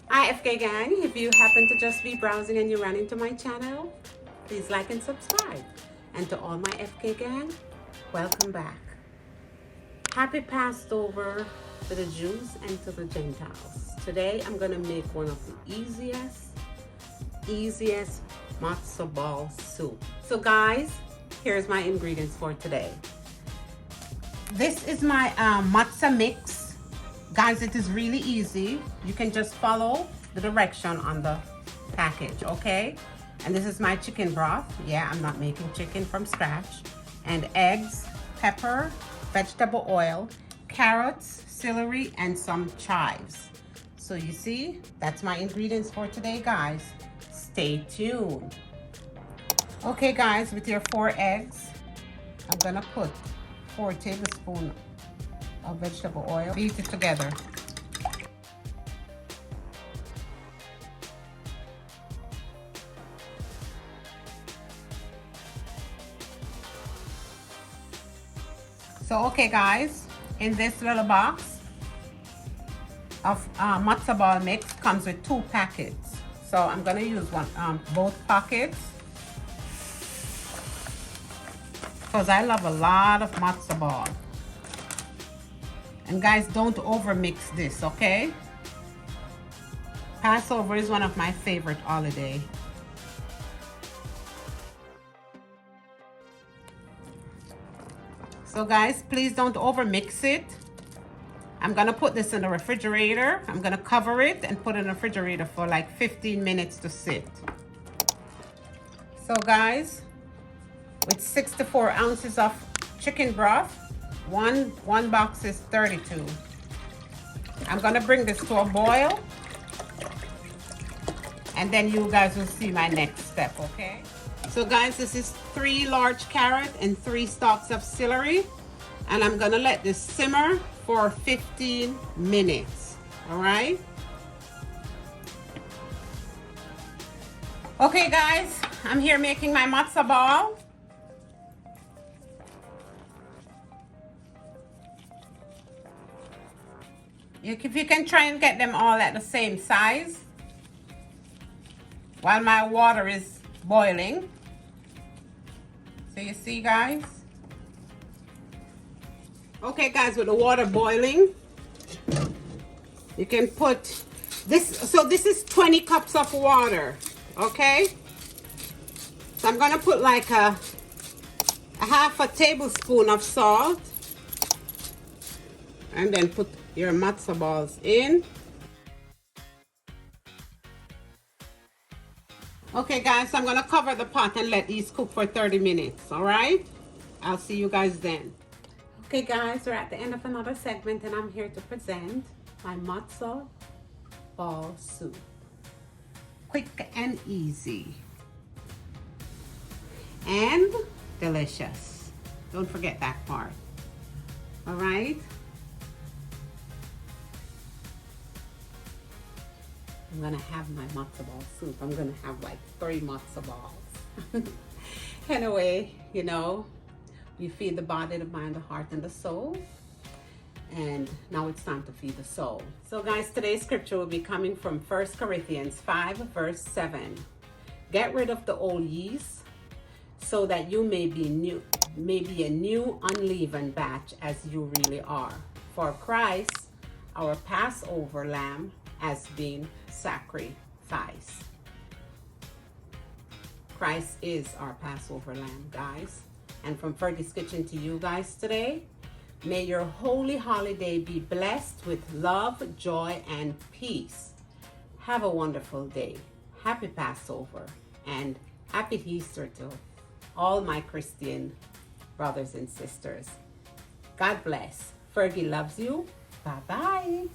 Hi FK gang, if you happen to just be browsing and you ran into my channel, please like and subscribe. And to all my FK gang, welcome back. Happy Passover to the Jews and to the Gentiles. Today I'm gonna make one of the easiest matzo ball soup. So guys, here's my ingredients for today. This is my matzo mix. Guys, it is really easy. You can just follow the direction on the package, okay? And this is my chicken broth. Yeah, I'm not making chicken from scratch. And eggs, pepper, vegetable oil, carrots, celery, and some chives. So you see, that's my ingredients for today, guys. Stay tuned. Okay, guys, with your 4 eggs, I'm gonna put 4 tablespoons of vegetable oil. Beat it together. So okay guys, in this little box of matzo ball mix comes with 2 packets. So I'm gonna use both pockets because I love a lot of matzo ball. And guys, don't over mix this, okay? Passover is one of my favorite holidays. So guys, please don't over mix it. I'm gonna put this in the refrigerator. I'm gonna cover it and put it in the refrigerator for like 15 minutes to sit. So guys, with 64 ounces of chicken broth, one box is 32. I'm gonna bring this to a boil and then you guys will see my next step, okay? So guys, this is 3 large carrots and 3 stalks of celery, and I'm gonna let this simmer for 15 minutes, all right? Okay guys, I'm here making my matzo ball. If you can try and get them all at the same size while my water is boiling. So you see guys? Okay guys, with the water boiling, you can put this, so this is 20 cups of water, okay? So I'm gonna put like a half a tablespoon of salt and then put your matzo balls in. Okay guys, so I'm gonna cover the pot and let these cook for 30 minutes, all right? I'll see you guys then. Okay guys, we're at the end of another segment and I'm here to present my matzo ball soup. Quick and easy. And delicious. Don't forget that part, all right? I'm gonna have my matzo ball soup. I'm gonna have like 3 matzo balls. Anyway, you know, you feed the body, the mind, the heart, and the soul. And now it's time to feed the soul. So guys, today's scripture will be coming from 1 Corinthians 5 verse 7. Get rid of the old yeast so that you may be a new unleavened batch as you really are. For Christ, our Passover lamb, has been sacrificed. Christ is our Passover lamb, guys. And from Fergie's Kitchen to you guys today, may your holy holiday be blessed with love, joy, and peace. Have a wonderful day. Happy Passover and happy Easter to all my Christian brothers and sisters. God bless. Fergie loves you. Bye-bye.